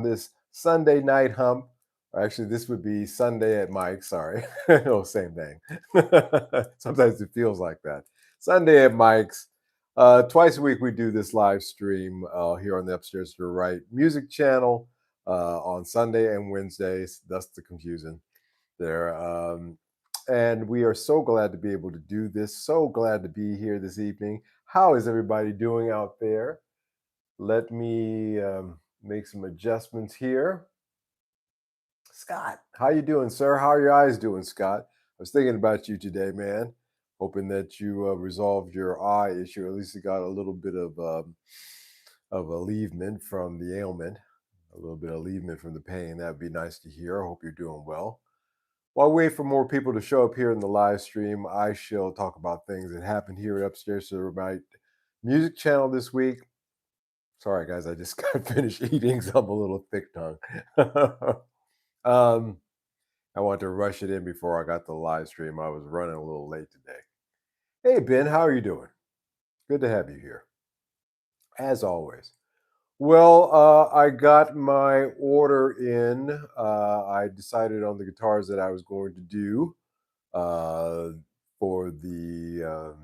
this Sunday night hump. Or actually, this would be Sunday at Mike's. Sorry, no, same thing. Sometimes it feels like that. Sunday at Mike's. Twice a week we do this live stream here on the Upstairs to the Right music channel on Sunday and Wednesdays. That's the confusion there. And we are so glad to be able to do this. So glad to be here this evening. How is everybody doing out there? Let me make some adjustments here. Scott, how you doing, sir? How are your eyes doing, Scott? I was thinking about you today, man. Hoping that you resolved your eye issue. At least you got a little bit of alleviation from the ailment, a little bit of alleviation from the pain. That'd be nice to hear. I hope you're doing well. While we wait for more people to show up here in the live stream, I shall talk about things that happened here at Upstairs to the Right music channel this week. Sorry, guys, I just got finished eating, so I'm a little thick tongue. um, I wanted to rush it in before I got the live stream. I was running a little late today. Hey, Ben, how are you doing? Good to have you here, as always. Well, I got my order in. I decided on the guitars that I was going to do uh, for the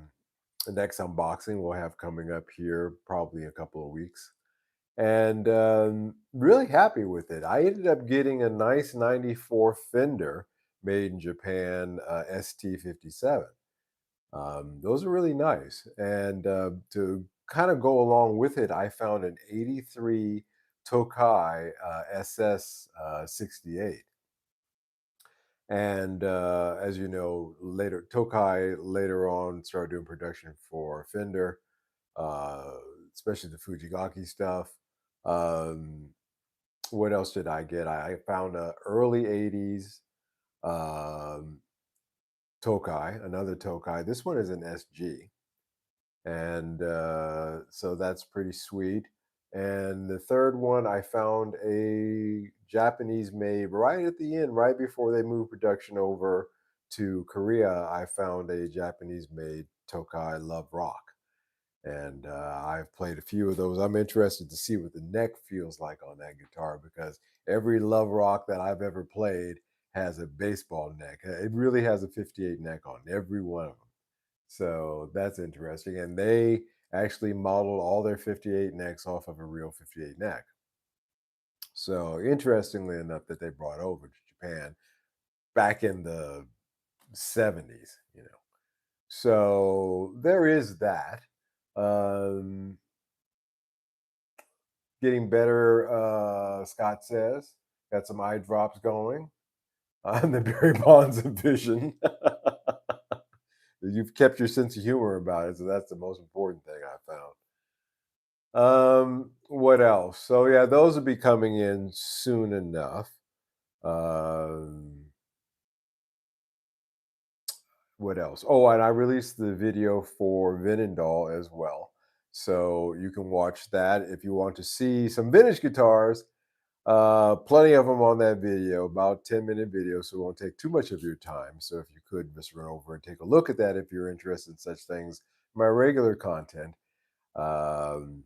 next unboxing we'll have coming up here probably in a couple of weeks. And really happy with it. I ended up getting a nice 94 Fender made in Japan ST57. Those are really nice. And to kind of go along with it, I found an 83 Tokai SS 68. And as you know, later Tokai later on started doing production for Fender, uh, especially the Fujigaki stuff. Um, what else did I get? I found a early '80s um, Tokai, another Tokai. This one is an SG, and so that's pretty sweet. And the third one, I found a Japanese made right at the end, right before they moved production over to Korea. I found a Japanese made Tokai Love Rock. And I've played a few of those. I'm interested to see what the neck feels like on that guitar because every Love Rock that I've ever played has a baseball neck. It really has a 58 neck on every one of them. So that's interesting. And they actually modeled all their 58 necks off of a real 58 neck. So interestingly enough, that they brought over to Japan back in the 70s, you know. So there is that. Um, Getting better, Scott says. Got some eye drops going. The Barry Bonds of vision. You've kept your sense of humor about it, so that's the most important thing I found. What else? So yeah, those will be coming in soon enough. Um, what else? Oh, and I released the video for Vinendal as well. So you can watch that if you want to see some vintage guitars. Plenty of them on that video, about 10-minute video, so it won't take too much of your time. So if you could just run over and take a look at that if you're interested in such things, my regular content. Um,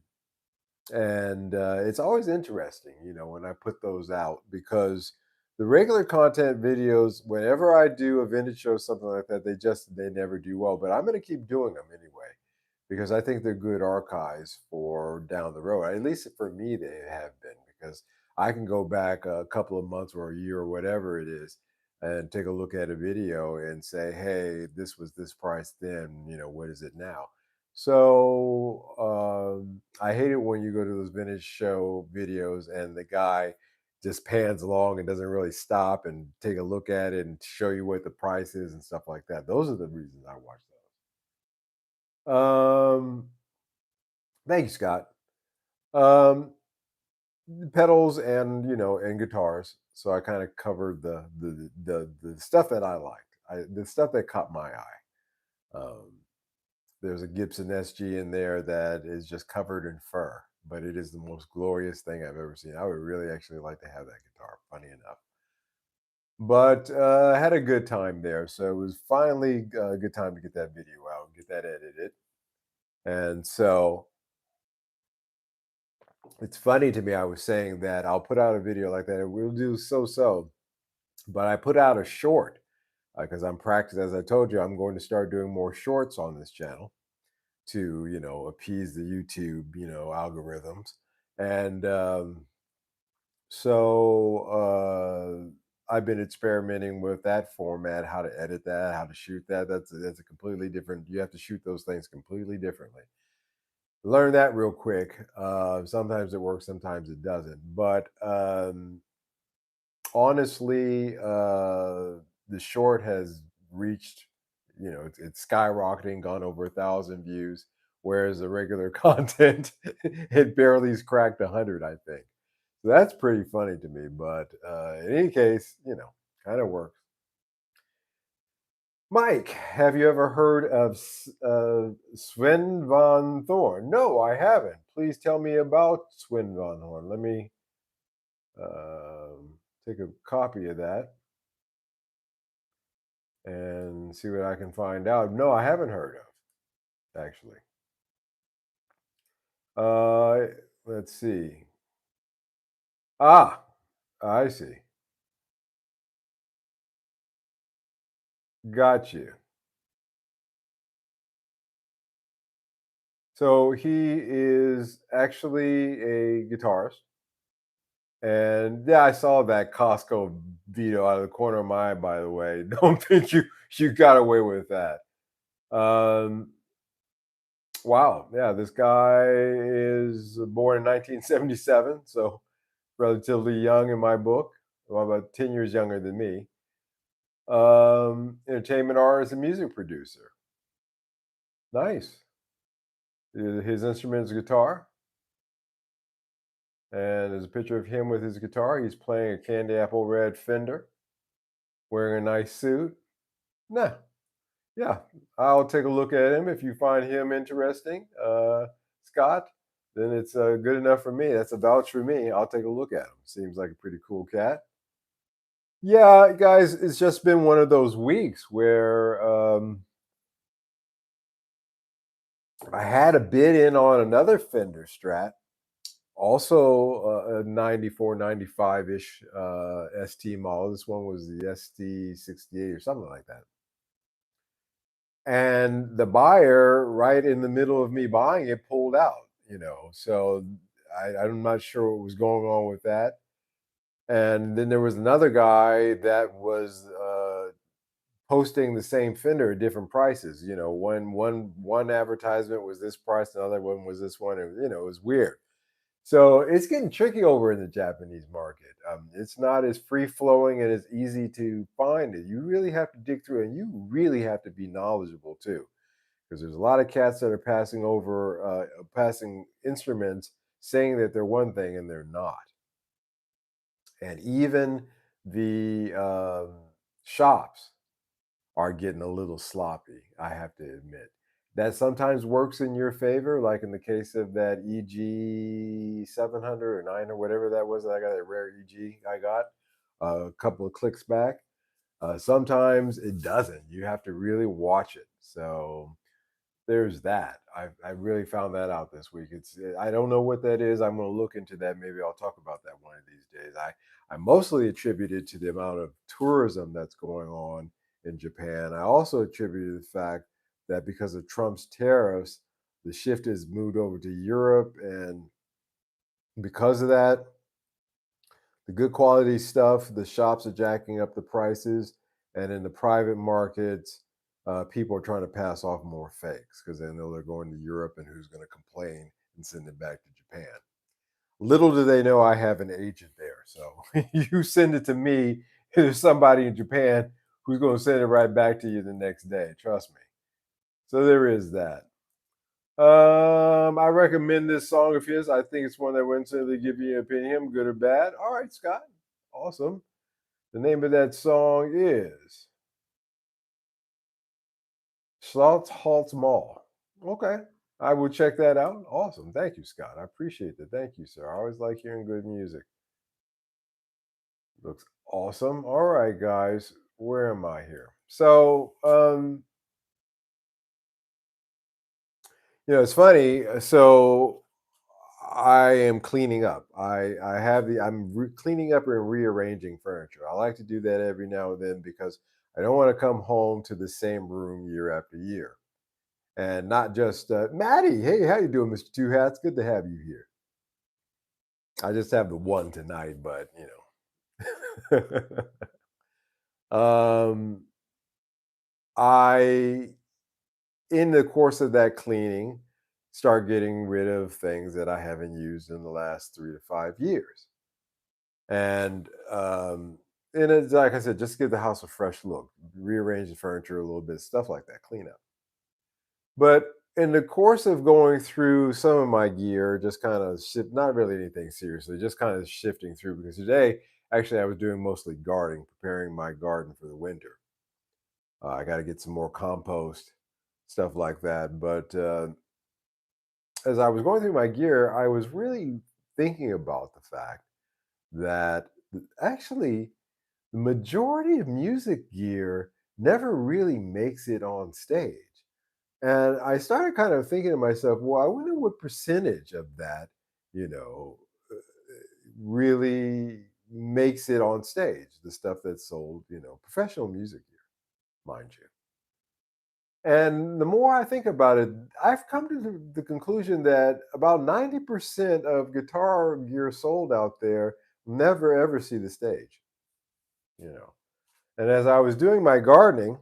and it's always interesting, you know, when I put those out because the regular content videos, whenever I do a vintage show, something like that, they never do well. But I'm going to keep doing them anyway because I think they're good archives for down the road. At least for me, they have been because I can go back a couple of months or a year or whatever it is and take a look at a video and say, hey, this was this price then, you know, what is it now? So I hate it when you go to those vintage show videos and the guy just pans along and doesn't really stop and take a look at it and show you what the price is and stuff like that. Those are the reasons I watch those. Thank you, Scott. Um, Pedals and and guitars. So I kind of covered the stuff that I liked. The stuff that caught my eye. Um, There's a Gibson SG in there that is just covered in fur, but it is the most glorious thing I've ever seen. I would really actually like to have that guitar, funny enough. But I had a good time there. So it was finally a good time to get that video out, get that edited. And so it's funny to me. I was saying that I'll put out a video like that, and we'll do so, but I put out a short because I'm practiced. As I told you, I'm going to start doing more shorts on this channel to appease the YouTube algorithms, and I've been experimenting with that format, how to edit that, how to shoot that. That's a completely different. You have to shoot those things completely differently. Learn that real quick. Sometimes it works, sometimes it doesn't. But honestly, the short has reached, it's skyrocketing, gone over 1,000 views, whereas the regular content, it barely has cracked 100, I think. So that's pretty funny to me. But in any case, kind of works. Mike, have you ever heard of Sven von Thorn? No, I haven't. Please tell me about Sven von Thorn. Let me take a copy of that and see what I can find out. No, I haven't heard of, actually. Uh, let's see. Ah, I see. Got you. So he is actually a guitarist. And yeah, I saw that Costco video out of the corner of my eye, by the way. Don't think you got away with that. Um, wow, yeah, this guy is born in 1977, so relatively young in my book. Well, about 10 years younger than me. Entertainment artist and music producer. Nice. His instrument is guitar, and there's a picture of him with his guitar. He's playing a candy apple red Fender, wearing a nice suit. Nah, yeah, I'll take a look at him. If you find him interesting, Scott, then it's good enough for me. That's a vouch for me. I'll take a look at him. Seems like a pretty cool cat. Yeah, guys, it's just been one of those weeks where I had a bid in on another Fender Strat, also a 94, 95 ish ST model. This one was the ST68 or something like that. And the buyer, right in the middle of me buying it, pulled out. So I'm not sure what was going on with that. And then there was another guy that was posting the same Fender at different prices. One advertisement was this price, another one was this one. And, it was weird. So it's getting tricky over in the Japanese market. It's not as free flowing and as easy to find it. You really have to dig through, and you really have to be knowledgeable too, because there's a lot of cats that are passing instruments, saying that they're one thing and they're not. And even the shops are getting a little sloppy, I have to admit. That sometimes works in your favor, like in the case of that EG 700 or 9 or whatever that was that I got, a rare EG I got a couple of clicks back. Sometimes it doesn't. You have to really watch it. So there's that. I really found that out this week. I don't know what that is. I'm going to look into that. Maybe I'll talk about that one of these days. I mostly attribute it to the amount of tourism that's going on in Japan. I also attributed the fact that because of Trump's tariffs, the shift has moved over to Europe, and because of that, the good quality stuff, the shops are jacking up the prices, and in the private markets, people are trying to pass off more fakes because they know they're going to Europe, and who's going to complain and send it back to Japan. Little do they know I have an agent there. So you send it to me, there's somebody in Japan who's going to send it right back to you the next day. Trust me. So there is that. I recommend this song of his. I think it's one that will instantly give you an opinion, good or bad. All right, Scott. Awesome. The name of that song is Schloss Halt Mall. Okay. I will check that out. Awesome. Thank you, Scott. I appreciate that. Thank you, sir. I always like hearing good music. Looks awesome. All right, guys. Where am I here? So, it's funny. So I am cleaning up. Cleaning up and rearranging furniture. I like to do that every now and then because I don't want to come home to the same room year after year. And not just Maddie. Hey, how you doing, Mr. Two Hats? Good to have you here. I just have the one tonight, but um, I in the course of that cleaning start getting rid of things that I haven't used in the last 3 to 5 years, and it's like I said, just give the house a fresh look, rearrange the furniture a little bit, stuff like that, clean up. But in the course of going through some of my gear, just kind of shift, not really anything seriously, just kind of shifting through because today, actually, I was doing mostly gardening, preparing my garden for the winter. I got to get some more compost, stuff like that. But as I was going through my gear, I was really thinking about the fact that actually the majority of music gear never really makes it on stage. And I started kind of thinking to myself, well, I wonder what percentage of that, you know, uh, really makes it on stage, the stuff that's sold, professional music gear, mind you. And the more I think about it, I've come to the conclusion that about 90% of guitar gear sold out there never ever see the stage, you know. And as I was doing my gardening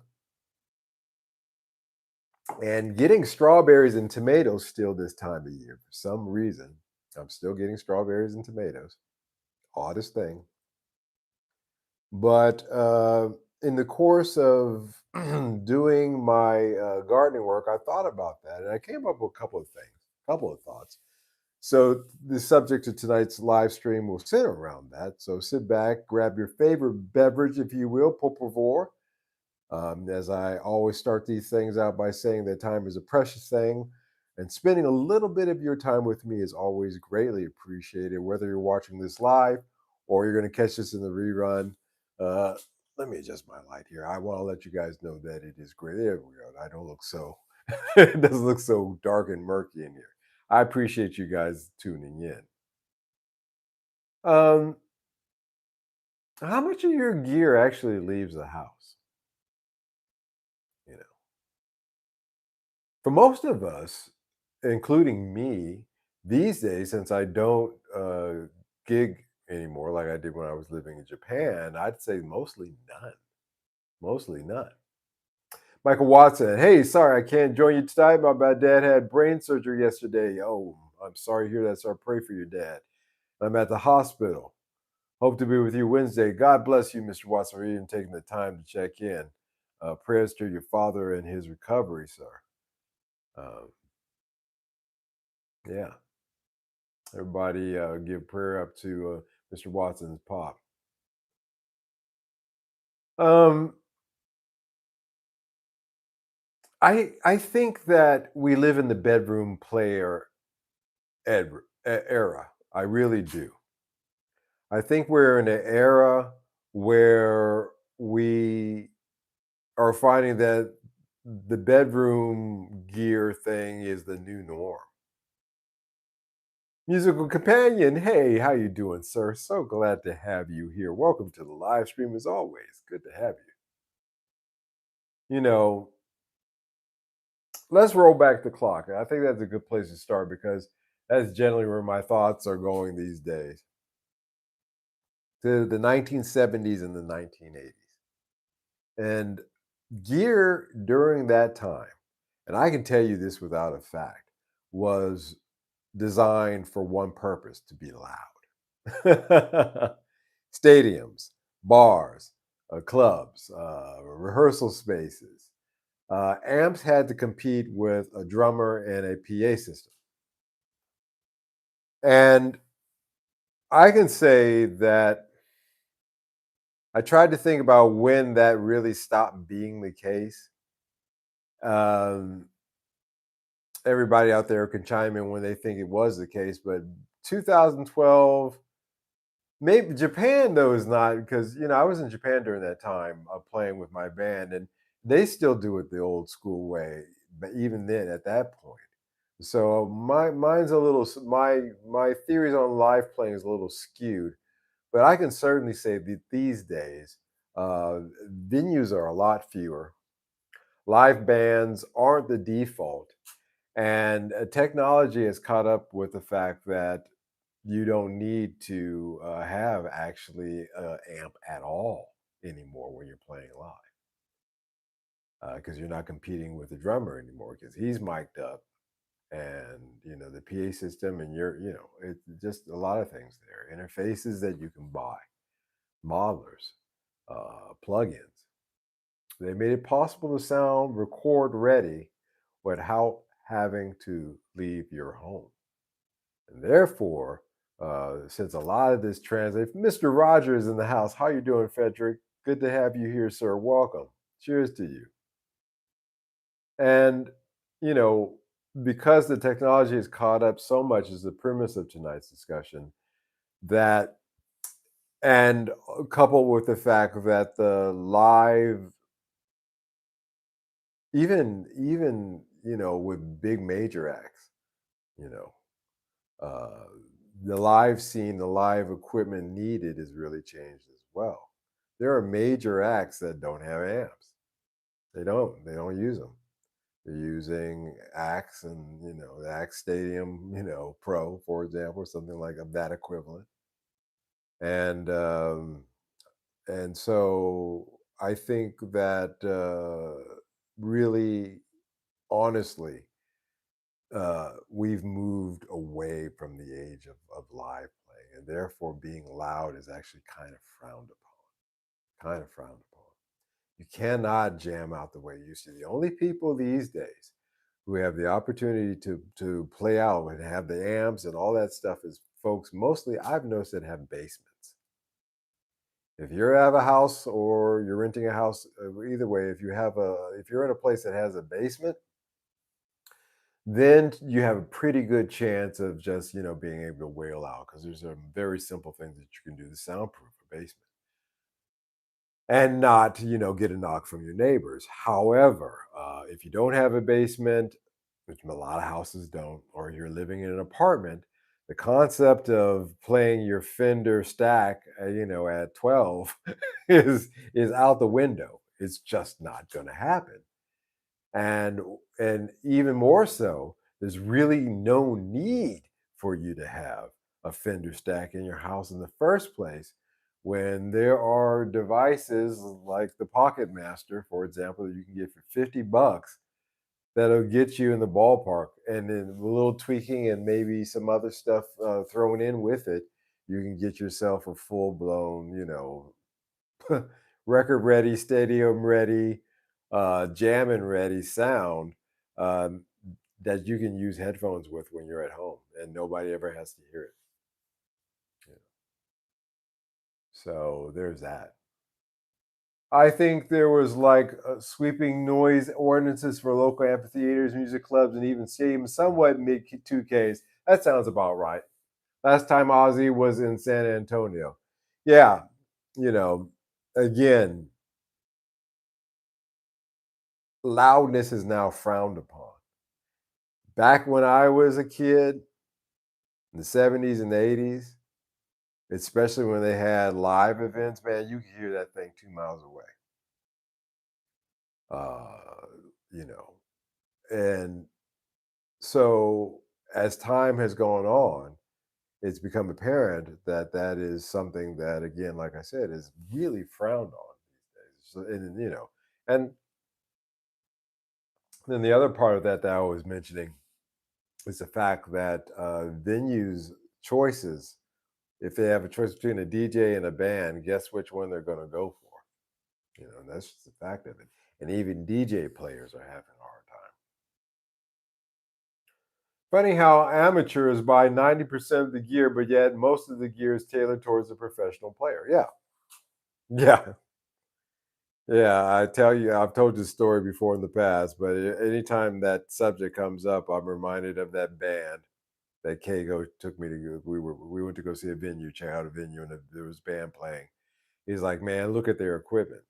and getting strawberries and tomatoes still this time of year, for some reason, I'm still getting strawberries and tomatoes. Oddest thing. But in the course of doing my gardening work, I thought about that and I came up with a couple of things, a couple of thoughts. So, the subject of tonight's live stream will center around that. So, sit back, grab your favorite beverage, if you will, por favor. As I always start these things out by saying that time is a precious thing, and spending a little bit of your time with me is always greatly appreciated, whether you're watching this live or you're going to catch this in the rerun. Uh, Let me adjust my light here. I want to let you guys know that it is great. There we go. I don't look so, it doesn't look so dark and murky in here. I appreciate you guys tuning in. Um, how much of your gear actually leaves the house? You know, for most of us, including me, these days, since I don't gig anymore like I did when I was living in Japan, I'd say mostly none. Mostly none. Michael Watson, hey, sorry I can't join you tonight. My bad. Dad had brain surgery yesterday. Oh, I'm sorry to hear that. So I pray for your dad. I'm at the hospital. Hope to be with you Wednesday. God bless you, Mr. Watson, for even taking the time to check in. Prayers to your father and his recovery, sir. Um, yeah, everybody give prayer up to Mr. Watson's pop. Um, I think that we live in the bedroom player era. I really do. I think we're in an era where we are finding that the bedroom gear thing is the new norm. Musical companion, hey, how you doing, sir? So glad to have you here. Welcome to the live stream as always. Good to have you. Let's roll back the clock. I think that's a good place to start because that's generally where my thoughts are going these days. To the 1970s and the 1980s. And gear during that time, and I can tell you this without a fact, was designed for one purpose: to be loud. Stadiums, bars, clubs, rehearsal spaces. Amps had to compete with a drummer and a PA system. And I can say that I tried to think about when that really stopped being the case. Um, Everybody out there can chime in when they think it was the case, but 2012, maybe Japan though is not because I was in Japan during that time playing with my band, and they still do it the old school way. But even then, at that point, So mine's a little my theories on live playing is a little skewed, but I can certainly say that these days uh, venues are a lot fewer. Live bands aren't the default, and technology has caught up with the fact that you don't need to have actually amp at all anymore when you're playing live because you're not competing with the drummer anymore because he's mic'd up and the PA system and it's just a lot of things there. Interfaces that you can buy, modelers, plugins. They made it possible to sound record ready without having to leave your home. And therefore, since a lot of this translates, Mr. Rogers in the house. How you doing, Frederick? Good to have you here, sir. Welcome. Cheers to you. And you know, because the technology has caught up so much is the premise of tonight's discussion that and coupled with the fact that the live even with big major acts, you know, uh the live scene, the live equipment needed has really changed as well. There are major acts that don't have amps. They don't use them. They're using Axe and the Axe Stadium, Pro, for example, something like of that equivalent. And so I think that really, honestly, we've moved away from the age of live playing, and therefore being loud is actually kind of frowned upon. Kind of frowned upon. You cannot jam out the way you used to. The only people these days who have the opportunity to play out and have the amps and all that stuff is folks mostly I've noticed that have basements. If you have a house or you're renting a house, either way, if you're in a place that has a basement, then you have a pretty good chance of just being able to wail out because there's some very simple things that you can do to soundproof a basement and not get a knock from your neighbors. However, if you don't have a basement, which a lot of houses don't, or you're living in an apartment, the concept of playing your Fender stack at 12 is out the window. It's just not going to happen. And even more so, there's really no need for you to have a Fender stack in your house in the first place when there are devices like the Pocket Master, for example, that you can get for $50 that'll get you in the ballpark. And then a little tweaking and maybe some other stuff thrown in with it, you can get yourself a full blown, record ready, stadium ready, jamming ready sound um, that you can use headphones with when you're at home, and nobody ever has to hear it. Yeah. So there's that. I think there was like sweeping noise ordinances for local amphitheaters, music clubs, and even stadiums, somewhat mid 2Ks. That sounds about right. Last time Ozzy was in San Antonio. Yeah, you know, again, loudness is now frowned upon. Back when I was a kid in the 70s and the 80s, especially when they had live events, man, you could hear that thing 2 miles away. Uh, you know, and so as time has gone on, it's become apparent that that is something that, again, like I said, is really frowned on these days. So, and then the other part of that I was mentioning is the fact that venues choices, if they have a choice between a DJ and a band, guess which one they're going to go for. That's just the fact of it. And even DJ players are having a hard time. Funny how amateurs buy 90% of the gear, but yet most of the gear is tailored towards a professional player. Yeah. Yeah. Yeah. I tell you, I've told this story before in the past, but anytime that subject comes up, I'm reminded of that band that Kago took me to. We went to go see a venue, check out a venue, and there was band playing. He's like, man, look at their equipment.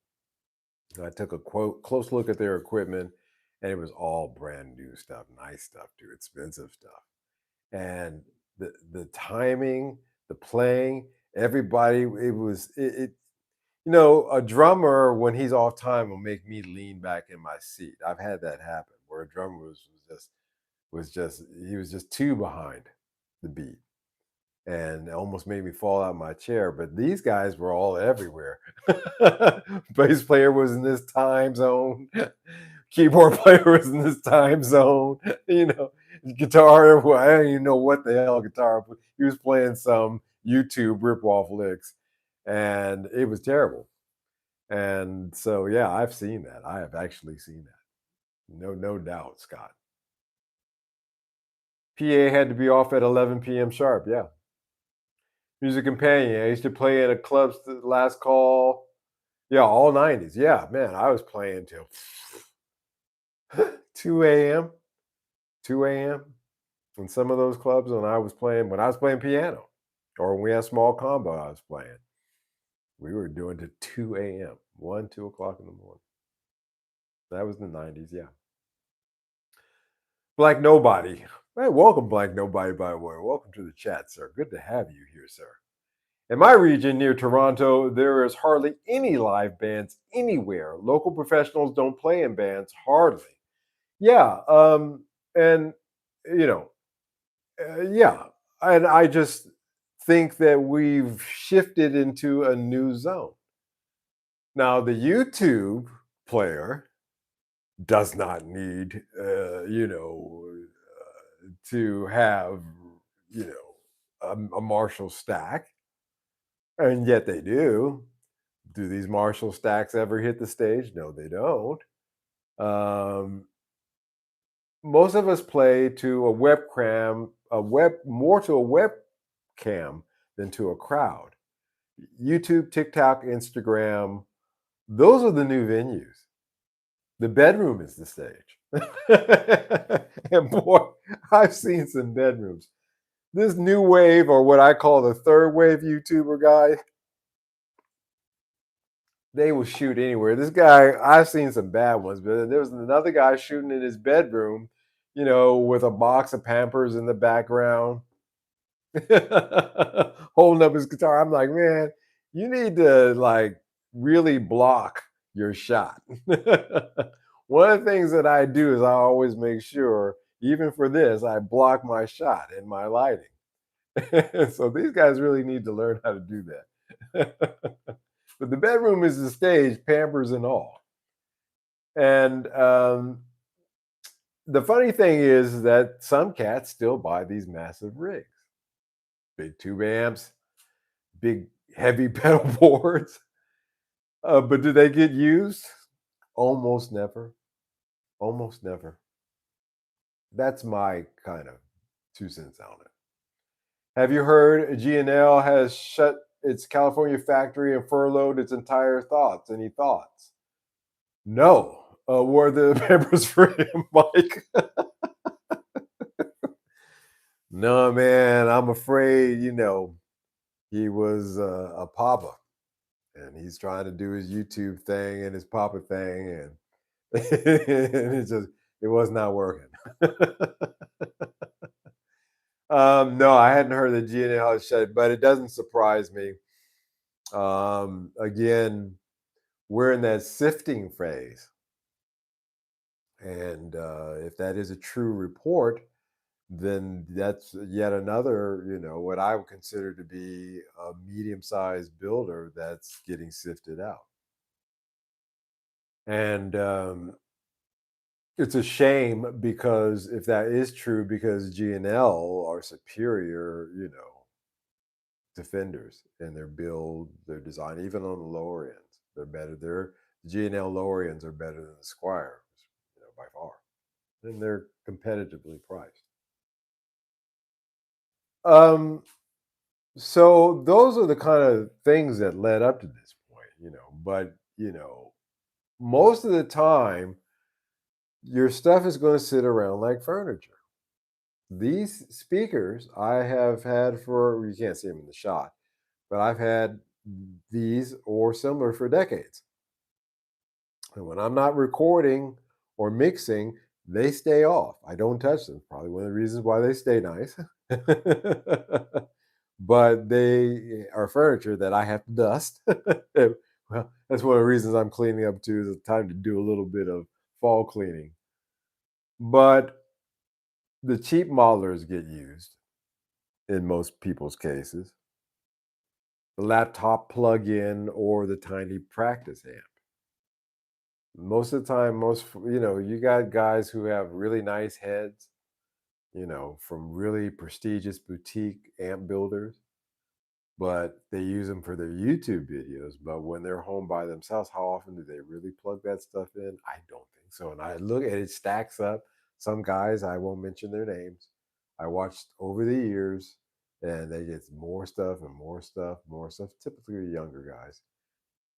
And I took a close look at their equipment, and it was all brand new stuff, nice stuff, too, expensive stuff. And the timing, the playing, everybody, a drummer when he's off time will make me lean back in my seat. I've had that happen where a drummer was just he was just too behind the beat and it almost made me fall out of my chair. But these guys were all everywhere. Bass player was in this time zone. Keyboard player was in this time zone. You know, guitar. Well, I don't even know what the hell guitar. He was playing some YouTube rip-off licks, and it was terrible. And so, yeah, I've seen that. I have actually seen that. No doubt, Scott. PA had to be off at 11 p.m. sharp. Yeah. Music Companion. I used to play at a club, Last Call. Yeah, all 90s. Yeah, man, I was playing till 2 a.m. 2 a.m. in some of those clubs when I was playing piano or when we had small combo I was playing. We were doing to 2 a.m., 1, 2 o'clock in the morning. That was the 90s, yeah. Black Nobody. Hey, welcome, Black Nobody, by the way. Welcome to the chat, sir. Good to have you here, sir. In my region near Toronto, there is hardly any live bands anywhere. Local professionals don't play in bands, hardly. Yeah, and you know, yeah, and I just think that we've shifted into a new zone. Now, the YouTube player does not need, to have, you know, a Marshall stack, and yet they do. Do these Marshall stacks ever hit the stage? No, they don't. Um, most of us play to a webcam, more to a webcam than to a crowd. YouTube, TikTok, Instagram, those are the new venues. The bedroom is the stage. And boy, I've seen some bedrooms. This new wave, or what I call the third wave YouTuber guy, they will shoot anywhere. This guy, I've seen some bad ones, but there was another guy shooting in his bedroom, with a box of Pampers in the background, holding up his guitar. I'm like, man, you need to really block your shot. One of the things that I do is I always make sure, even for this, I block my shot in my lighting. So these guys really need to learn how to do that. But the bedroom is the stage, Pampers and all. And the funny thing is that some cats still buy these massive rigs, big tube amps, big heavy pedal boards. But do they get used? Almost never. Almost never. That's my kind of 2 cents on it. Have you heard GNL has shut its California factory and furloughed its entire thoughts? Any thoughts? No. Were the papers for him, Mike? No, man. I'm afraid, he was a papa, and he's trying to do his YouTube thing and his papa thing, and, and it was not working. No, I hadn't heard that GNL had shut it, but it doesn't surprise me. Again, we're in that sifting phase. And if that is a true report, then that's yet another, what I would consider to be a medium-sized builder that's getting sifted out. And it's a shame because if that is true, because GNL are superior, defenders in their build, their design, even on the lower ends. They're better. Their GNL lower ends are better than the Squire, by far. And they're competitively priced. So those are the kind of things that led up to this point, but most of the time your stuff is going to sit around like furniture. These speakers I have had you can't see them in the shot, but I've had these or similar for decades. And when I'm not recording or mixing, they stay off. I don't touch them. Probably one of the reasons why they stay nice. But they are furniture that I have to dust. Well, that's one of the reasons I'm cleaning up too. Is it's time to do a little bit of fall cleaning. But the cheap modelers get used in most people's cases. The laptop plug-in or the tiny practice amp. Most of the time, you got guys who have really nice heads, from really prestigious boutique amp builders, but they use them for their YouTube videos. But when they're home by themselves, how often do they really plug that stuff in? I don't think so. And I look at it stacks up. Some guys, I won't mention their names, I watched over the years, and they get more stuff and more stuff, more stuff, typically the younger guys.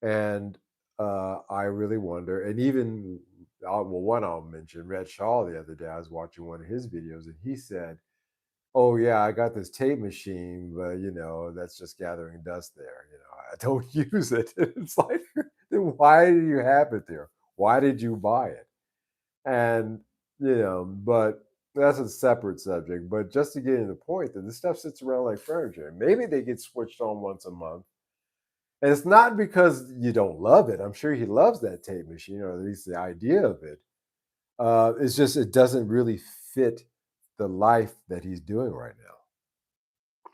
And I really wonder, and even, well, one I'll mention, Red Shaw, the other day, I was watching one of his videos, and he said, "Oh yeah, I got this tape machine, but that's just gathering dust there. I don't use it." It's like, then why do you have it there? Why did you buy it? And but that's a separate subject. But just to get in the point that this stuff sits around like furniture. Maybe they get switched on once a month, and it's not because you don't love it. I'm sure he loves that tape machine, or at least the idea of it. It's just it doesn't really fit the life that he's doing right now.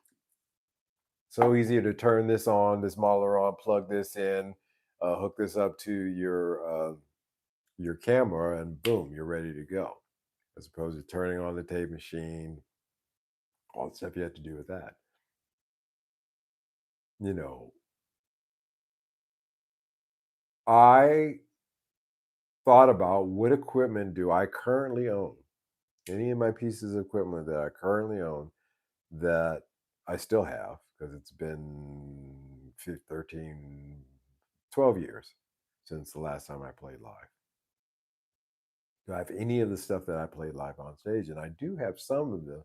So easier to turn this modeler on, plug this in, hook this up to your camera, and boom, you're ready to go. As opposed to turning on the tape machine, all the stuff you have to do with that. You know, I thought about what equipment do I currently own? Any of my pieces of equipment that I currently own that I still have, because it's been 13, 12 years since the last time I played live. Do I have any of the stuff that I played live on stage? And I do have some of the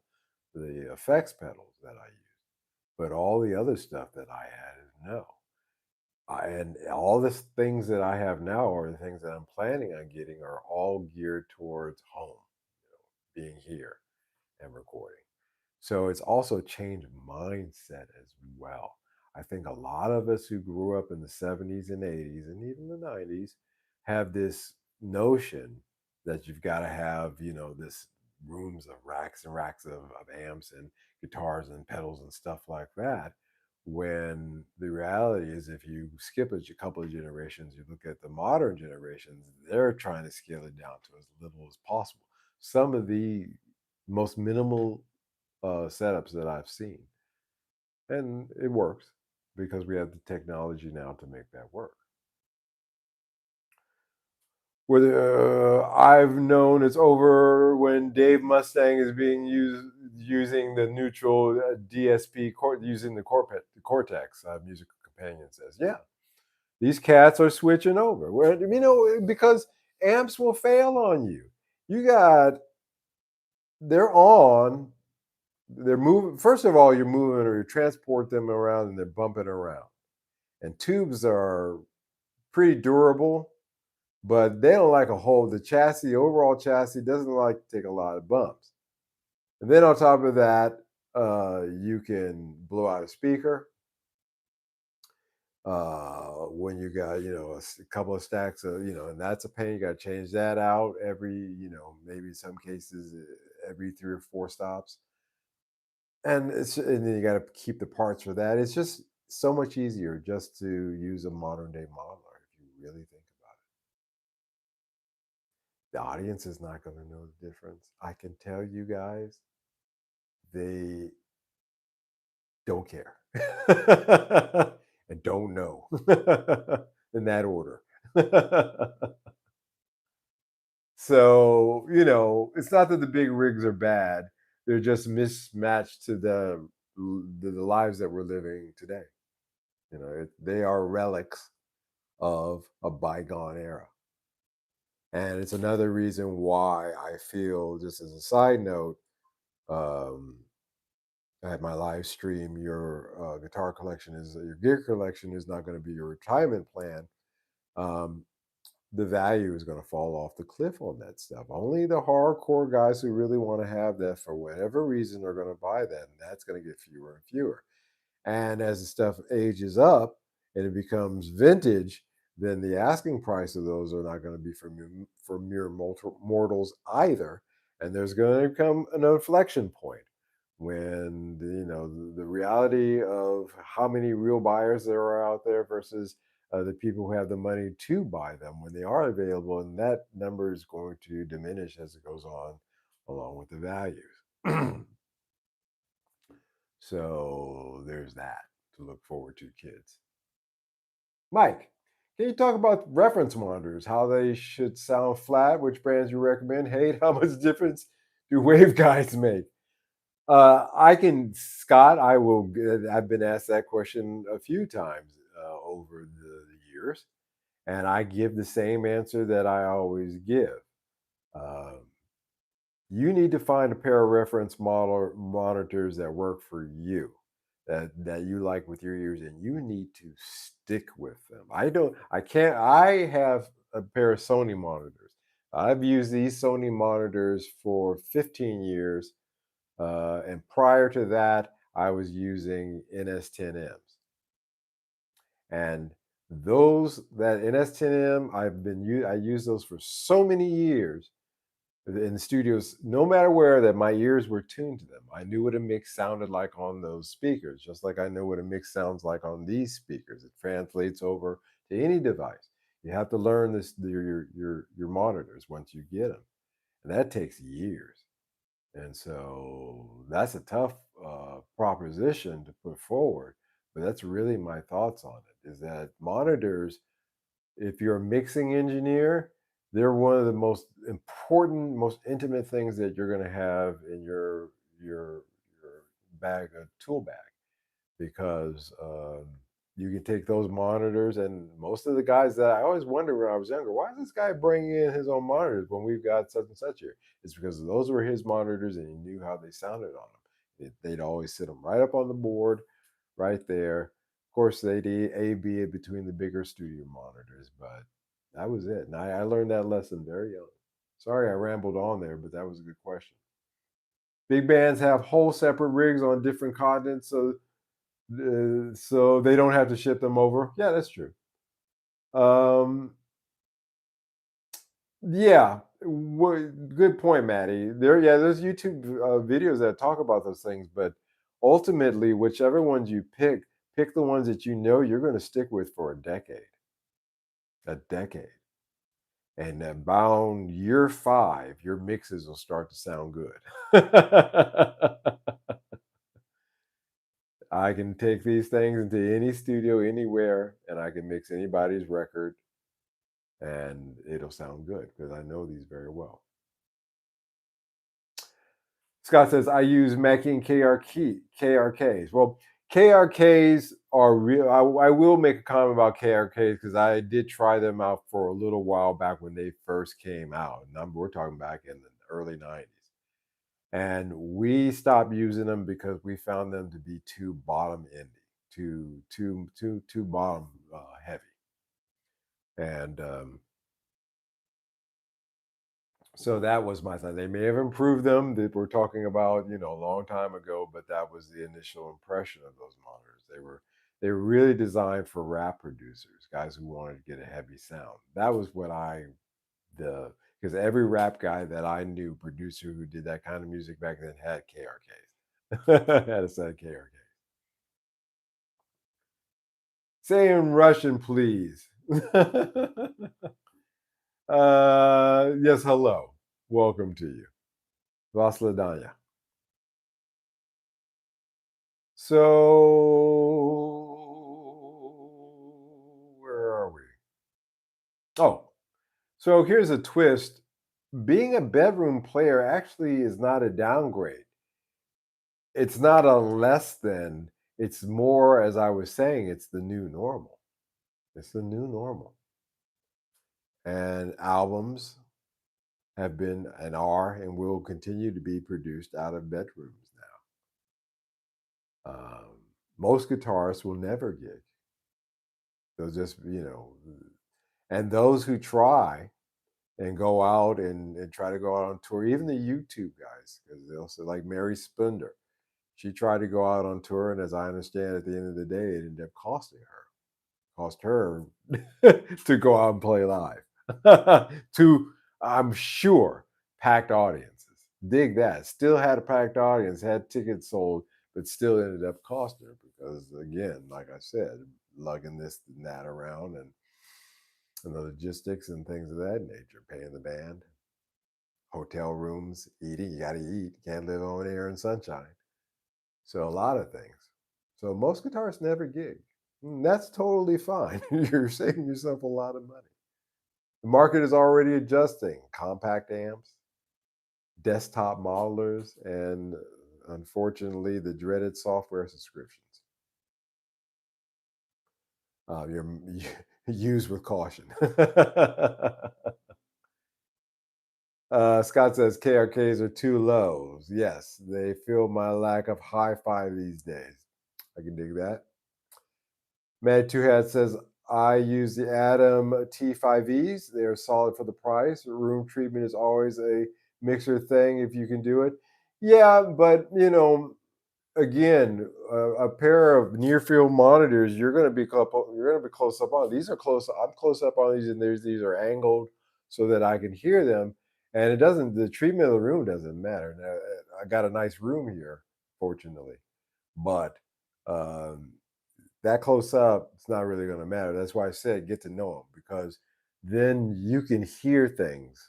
effects pedals that I use, but all the other stuff that I had is no. And all the things that I have now, or the things that I'm planning on getting, are all geared towards home, being here and recording. So it's also changed mindset as well. I think a lot of us who grew up in the 70s and 80s and even the 90s have this notion that you've got to have, this rooms of racks and racks of amps and guitars and pedals and stuff like that. When the reality is, if you skip a couple of generations, you look at the modern generations, they're trying to scale it down to as little as possible. Some of the most minimal setups that I've seen, and it works because we have the technology now to make that work. Where I've known it's over when Dave Mustang is being using the neutral DSP using the Cortex musical companion says, yeah, these cats are switching over. Well, because amps will fail on you. You got they're on they're moving. First of all, you're moving or you transport them around and they're bumping around. And tubes are pretty durable, but they don't like a hole. The overall chassis doesn't like to take a lot of bumps. And then on top of that, you can blow out a speaker. When you got, a couple of stacks of, and that's a pain. You got to change that out every, maybe in some cases every 3 or 4 stops. And then you got to keep the parts for that. It's just so much easier just to use a modern day modeler if you really think about it. The audience is not going to know the difference. I can tell you guys, they don't care and don't know in that order. So, it's not that the big rigs are bad. They're just mismatched to the lives that we're living today. They are relics of a bygone era. And it's another reason why I feel, just as a side note, um, at my live stream, your your gear collection is not going to be your retirement plan. Um, the value is going to fall off the cliff on that stuff. Only the hardcore guys who really want to have that for whatever reason are going to buy that, and that's going to get fewer and fewer. And as the stuff ages up and it becomes vintage, then the asking price of those are not going to be for mere mortals either. And there's going to come an inflection point when the reality of how many real buyers there are out there versus the people who have the money to buy them when they are available, and that number is going to diminish as it goes on, along with the values. So there's that to look forward to, kids. Mike, can you talk about reference monitors, how they should sound flat, which brands you recommend, hate, how much difference do waveguides make? Scott, I've been asked that question a few times over the years, and I give the same answer that I always give. Um, you need to find a pair of reference monitors that work for you, that you like with your ears, and you need to stick with them. I have a pair of Sony monitors. I've used these Sony monitors for 15 years, and prior to that I was using NS10Ms, and those that NS10M, I use those for so many years in the studios, no matter where, that my ears were tuned to them. I knew what a mix sounded like on those speakers, just like I know what a mix sounds like on these speakers. It translates over to any device. You have to learn your monitors once you get them, and that takes years. And so that's a tough proposition to put forward. But that's really my thoughts on it. Is that monitors, if you're a mixing engineer, they're one of the most important, most intimate things that you're going to have in your tool bag, because you can take those monitors. And most of the guys that I always wondered when I was younger, why is this guy bringing in his own monitors when we've got such and such here? It's because those were his monitors, and he knew how they sounded on them. They'd always sit them right up on the board, right there. Of course, they'd A/B it between the bigger studio monitors, but that was it. And I learned that lesson very young. Sorry, I rambled on there, but that was a good question. Big bands have whole separate rigs on different continents, so they don't have to ship them over. Yeah, that's true. Um, yeah, good point, Maddie. There's YouTube videos that talk about those things, but ultimately, whichever ones you pick the ones that you know you're going to stick with for a decade, and then bound year 5, your mixes will start to sound good. I can take these things into any studio anywhere, and I can mix anybody's record, and it'll sound good because I know these very well. Scott says, I use Mackie and KRKs. Well, KRKs are real. I will make a comment about KRKs because I did try them out for a little while back when they first came out. We're talking back in the early 90s. And we stopped using them because we found them to be too bottom endy, too bottom heavy. And so that was my thought. They may have improved them. That we're talking about, a long time ago, but that was the initial impression of those monitors. They were really designed for rap producers, guys who wanted to get a heavy sound. That was what the because every rap guy that I knew, producer who did that kind of music back then, had KRKs. Had a set of KRKs. Say in Russian, please. Yes, hello. Welcome to you. Vasladanya. So, where are we? Oh, so here's a twist. Being a bedroom player actually is not a downgrade. It's not a less than, it's more, as I was saying, it's the new normal. It's the new normal. And albums have been and are and will continue to be produced out of bedrooms now. Most guitarists will never gig. They'll just, And those who try and go out and try to go out on tour, even the YouTube guys, because they'll say, like Mary Splendor, she tried to go out on tour, and as I understand, at the end of the day, it ended up costing her. Cost her to go out and play live to, I'm sure, packed audiences. Dig that. Still had a packed audience, had tickets sold, but still ended up costing her because, again, like I said, lugging this and that around and the logistics and things of that nature, paying the band, hotel rooms, eating. You got to eat. You can't live on air and sunshine. So a lot of things. So most guitarists never gig. That's totally fine. You're saving yourself a lot of money. The market is already adjusting. Compact amps, desktop modelers, and unfortunately, the dreaded software subscriptions. You're use with caution. Scott says KRKs are too low. Yes, they feel my lack of hi-fi these days. I can dig that. Mad Two Hat says, I use the Atom T5Es. They're solid for the price. Room treatment is always a mixer thing if you can do it. Yeah, but again, a pair of near field monitors, you're going to be close up on. These are close. I'm close up on these, and these are angled so that I can hear them. And it doesn't. The treatment of the room doesn't matter. Now, I got a nice room here, fortunately, but um, that close up, it's not really going to matter. That's why I said get to know them because then you can hear things.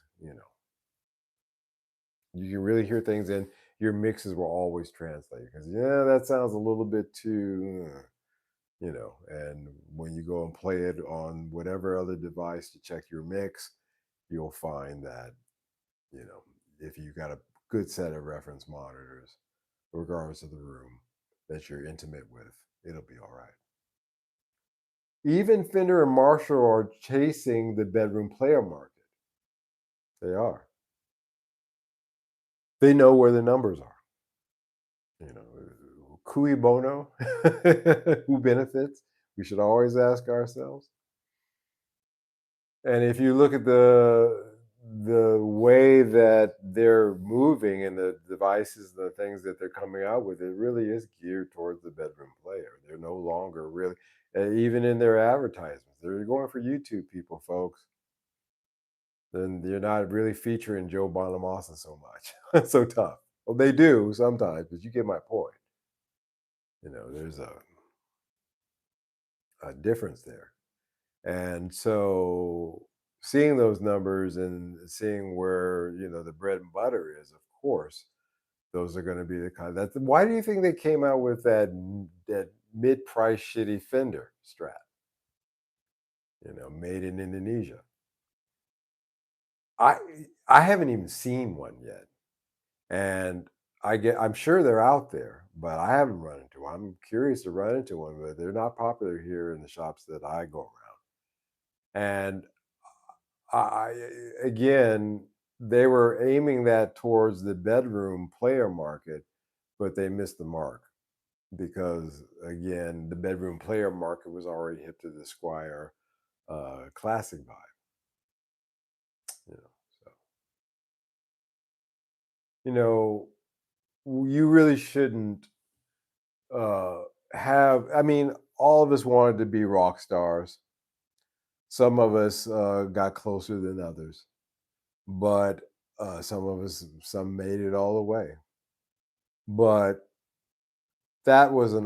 You can really hear things, and your mixes will always translate. Because that sounds a little bit too, And when you go and play it on whatever other device to check your mix, you'll find that if you got a good set of reference monitors, regardless of the room that you're intimate with, it'll be all right. Even Fender and Marshall are chasing the bedroom player market. They are. They know where the numbers are. Cui bono? Who benefits? We should always ask ourselves. And if you look at the way that they're moving and the devices, the things that they're coming out with, it really is geared towards the bedroom player. They're no longer really, even in their advertisements, they're going for YouTube people, folks. Then you're not really featuring Joe Bonamassa so much. So tough. Well, they do sometimes, but you get my point. There's a difference there. And so seeing those numbers and seeing where, the bread and butter is, of course, those are going to be the kind that why do you think they came out with that mid-price shitty Fender Strat, made in Indonesia? I I haven't even seen one yet. And I'm sure they're out there, but I haven't run into one. I'm curious to run into one, but they're not popular here in the shops that I go around. And again, they were aiming that towards the bedroom player market, but they missed the mark because again, the bedroom player market was already hip to the Squire classic vibe. So you know, you really shouldn't I mean, all of us wanted to be rock stars. Some of us got closer than others, but some made it all the way. But that was you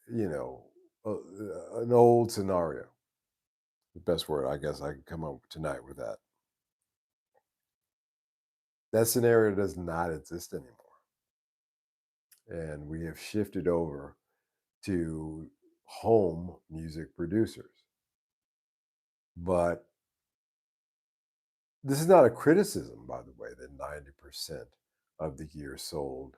know, an old scenario. The best word I guess I can come up with tonight with that. That scenario does not exist anymore. And we have shifted over to home music producers. But this is not a criticism, by the way, that 90% of the gear sold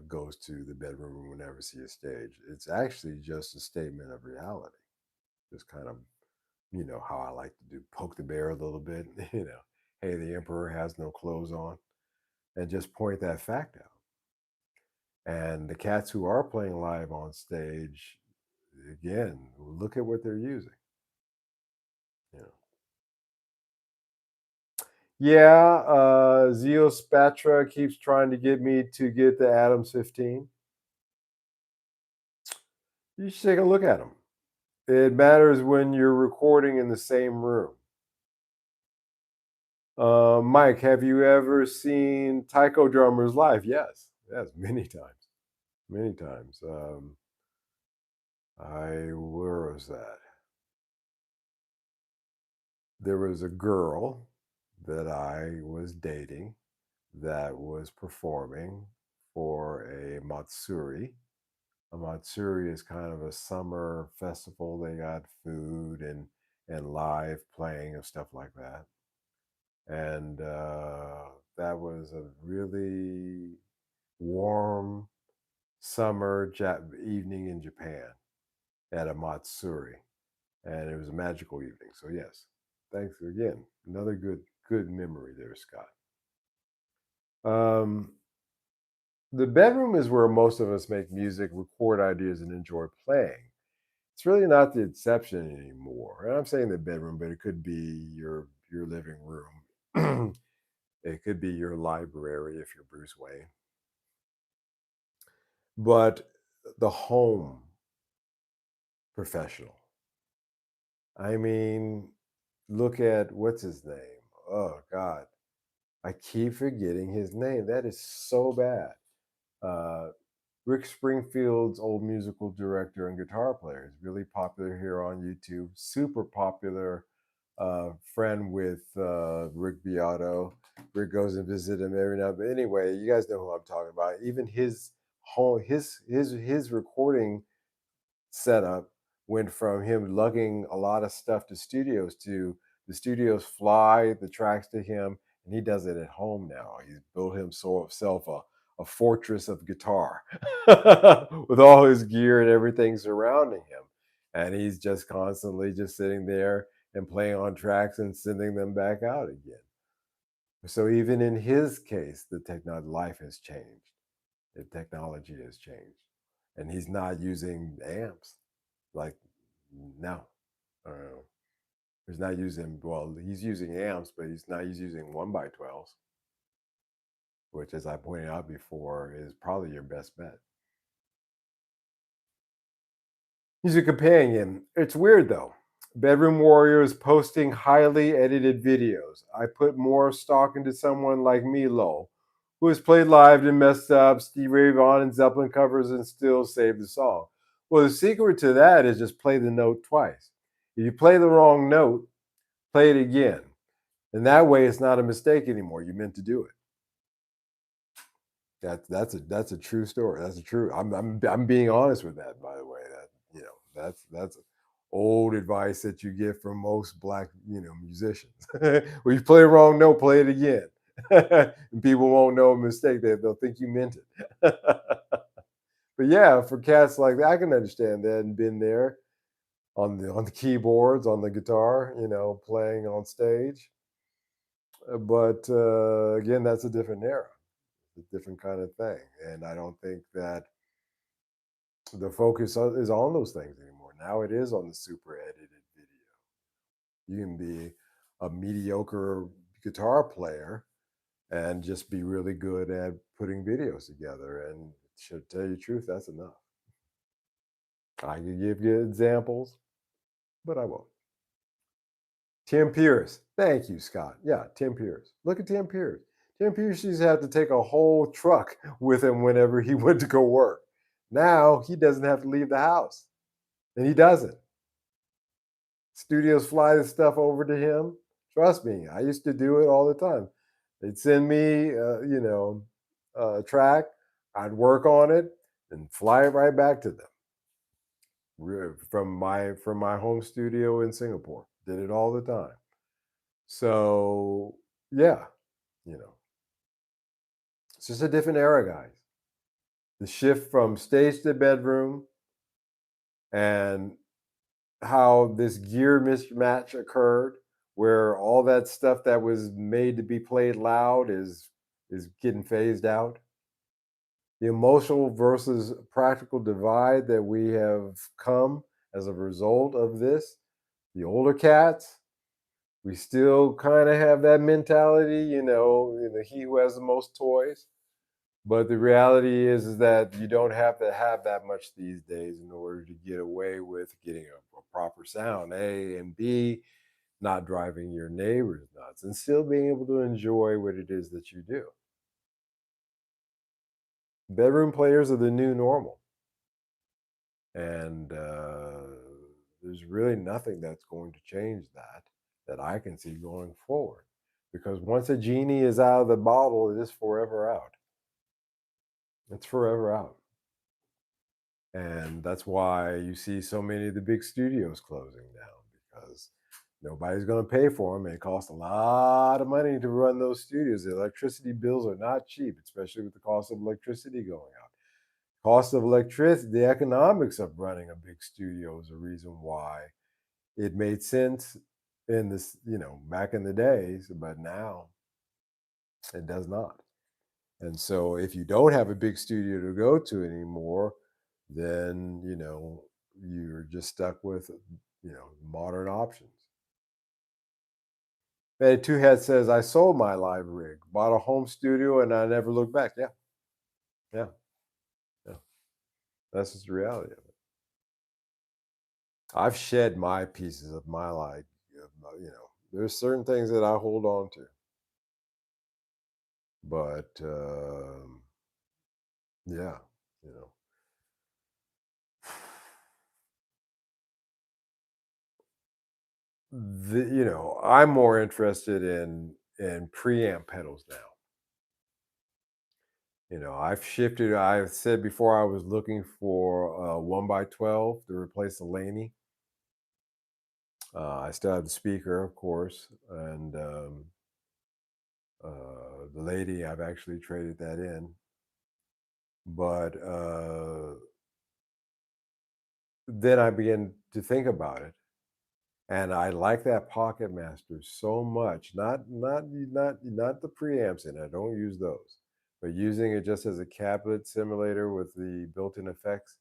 goes to the bedroom and will never see a stage. It's actually just a statement of reality. Just kind of, how I like to do poke the bear a little bit, hey, the emperor has no clothes on, and just point that fact out. And the cats who are playing live on stage, again, look at what they're using. You know. Yeah, Zeospatra keeps trying to get me to get the Adams 15. You should take a look at them. It matters when you're recording in the same room. Mike, have you ever seen taiko drummers live? Yes, many times, many times. Where was that? There was a girl that I was dating that was performing for a Matsuri. A Matsuri is kind of a summer festival. They got food and live playing of stuff like that. And that was a really warm summer evening in Japan at a Matsuri, and it was a magical evening. So yes, thanks again. Another good memory there, Scott. Um, the bedroom is where most of us make music, record ideas, and enjoy playing. It's really not the exception anymore. And I'm saying the bedroom, but it could be your living room. It could be your library if you're Bruce Wayne. But the home professional. I mean, look at what's his name? Oh God, I keep forgetting his name. That is so bad. Uh, Rick Springfield's old musical director and guitar player is really popular here on YouTube. Super popular friend with Rick Beato. Rick goes and visits him every now. But anyway, you guys know who I'm talking about. Even his home, his recording setup went from him lugging a lot of stuff to studios to the studios fly the tracks to him, and he does it at home now. He's built himself a fortress of guitar with all his gear and everything surrounding him. And he's just constantly just sitting there and playing on tracks and sending them back out again. So even in his case, the technology life has changed. The technology has changed. And he's not using amps. Like, no. He's not using, well, he's using amps, but he's using 1x12s, which, as I pointed out before, is probably your best bet. He's a companion. It's weird though. Bedroom Warriors posting highly edited videos. I put more stock into someone like Milo, who has played live and messed up Steve Ray Vaughan and Zeppelin covers and still saved the song. Well, the secret to that is just play the note twice. If you play the wrong note, play it again. And that way it's not a mistake anymore. You meant to do it. That's a true story. That's a true. I'm being honest with that, by the way. That that's old advice that you get from most black musicians. When you play a wrong note, play it again, and people won't know a mistake. They'll think you meant it. But yeah, for cats like that, I can understand that and been there on the keyboards, on the guitar, playing on stage. But again, that's a different era, a different kind of thing, and I don't think that the focus is on those things anymore. Now it is on the super edited video. You can be a mediocre guitar player and just be really good at putting videos together. And to tell you the truth, that's enough. I can give you examples, but I won't. Tim Pierce. Thank you, Scott. Yeah, Tim Pierce. Look at Tim Pierce. Tim Pierce used to have to take a whole truck with him whenever he went to go work. Now he doesn't have to leave the house, and he doesn't. Studios fly this stuff over to him. Trust me, I used to do it all the time. They'd send me, a track. I'd work on it and fly it right back to them from my home studio in Singapore. Did it all the time. So yeah, you know, it's just a different era, guys. The shift from stage to bedroom and how this gear mismatch occurred, where all that stuff that was made to be played loud is getting phased out. the emotional versus practical divide that we have come as a result of this. The older cats, we still kind of have that mentality, he who has the most toys. But the reality is that you don't have to have that much these days in order to get away with getting a proper sound, A, and B, not driving your neighbors nuts and still being able to enjoy what it is that you do. Bedroom players are the new normal. And there's really nothing that's going to change that I can see going forward. Because once a genie is out of the bottle, it is forever out. It's forever out. And that's why you see so many of the big studios closing down because nobody's going to pay for them. And it costs a lot of money to run those studios. The electricity bills are not cheap, especially with the cost of electricity going up. Cost of electricity, the economics of running a big studio is a reason why it made sense in this, back in the days, but now it does not. And so if you don't have a big studio to go to anymore, then, you're just stuck with, modern options. And Two Head says, I sold my live rig, bought a home studio, and I never looked back. Yeah, yeah, yeah. That's just the reality of it. I've shed my pieces of my life. There's certain things that I hold on to, but yeah, you know, I'm more interested in preamp pedals now. I've shifted. I've said before I was looking for a 1x12 to replace the Laney. I still have the speaker, of course, and the lady, I've actually traded that in. But then I began to think about it, and I like that Pocket Master so much. Not the preamps in it. I don't use those, but using it just as a cabinet simulator with the built-in effects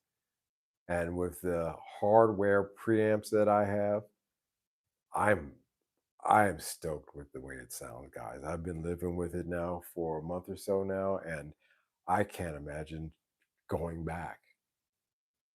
and with the hardware preamps that I have, I'm I am stoked with the way it sounds, guys. I've been living with it now for a month or so now, and I can't imagine going back.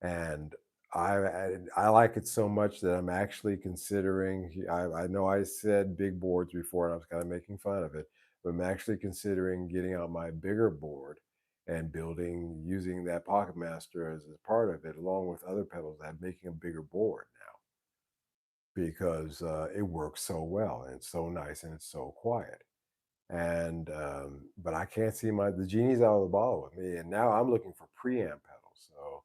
And I like it so much that I'm actually considering. I know I said big boards before, and I was kind of making fun of it, but I'm actually considering getting out my bigger board and building using that Pocket Master as a part of it, along with other pedals. I'm making a bigger board now because it works so well and it's so nice and it's so quiet. And but I can't see the genie's out of the bottle with me, and now I'm looking for preamp pedals. So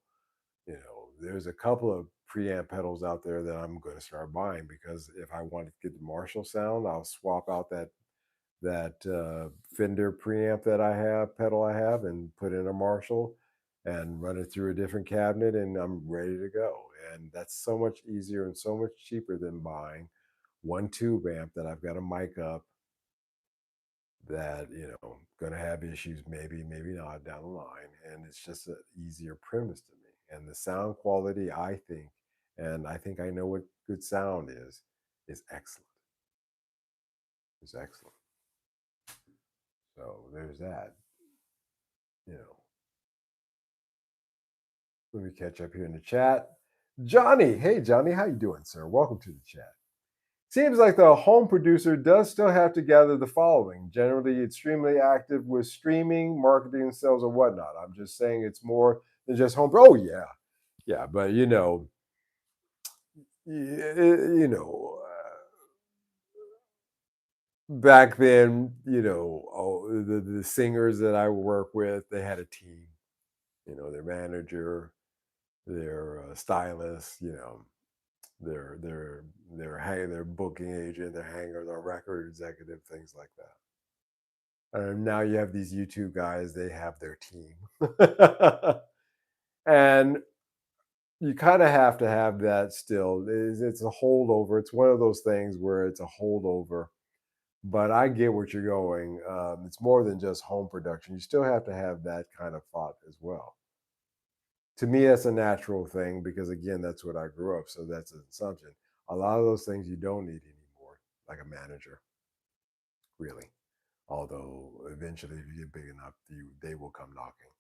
there's a couple of preamp pedals out there that I'm going to start buying because if I want to get the Marshall sound, I'll swap out that Fender preamp that I have pedal I have and put in a Marshall and run it through a different cabinet, and I'm ready to go. And that's so much easier and so much cheaper than buying one tube amp that I've got a mic up that going to have issues, maybe not down the line, and it's just an easier premise to me. And the sound quality, I think I know what good sound is excellent. Is excellent. So there's that. you know Let me catch up here in the chat. Johnny, hey Johnny, how you doing, sir? Welcome to the chat. Seems like the home producer does still have to gather the following. Generally, extremely active with streaming, marketing, sales, or whatnot. I'm just saying it's more than just home. Oh yeah, yeah, but back then, the singers that I work with, they had a team. Their manager, their stylist, their booking agent, their hanger, their record executive, things like that. Now you have these YouTube guys; they have their team, and you kind of have to have that still. It's a holdover. It's one of those things where it's a holdover But I get what you're going. It's more than just home production. You still have to have that kind of thought as well. To me, that's a natural thing because, again, that's what I grew up. So that's an assumption. A lot of those things you don't need anymore, like a manager, really. Although eventually, if you get big enough, they will come knocking.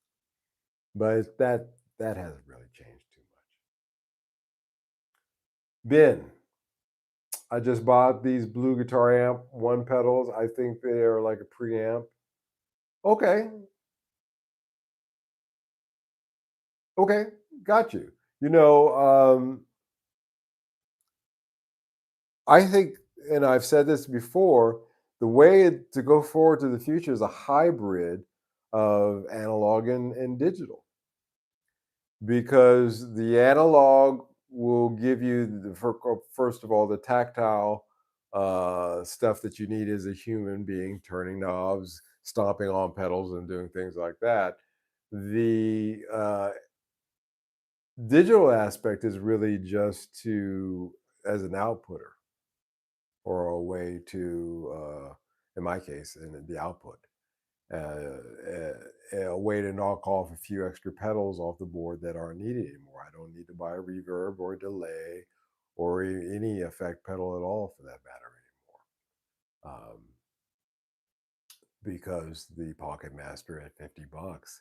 But that hasn't really changed too much. Ben, I just bought these blue guitar amp one pedals. I think they are like a preamp. Okay, okay, got you. You know, I think, and I've said this before, the way to go forward to the future is a hybrid of analog and digital, because the analog will give you first of all the tactile stuff that you need as a human being, turning knobs, stomping on pedals, and doing things like that. The digital aspect is really just to as an outputter or a way to, in my case, in the output, a way to knock off a few extra pedals off the board that aren't needed anymore. I don't need to buy a reverb or a delay or any effect pedal at all for that matter anymore. Because the Pocket Master at $50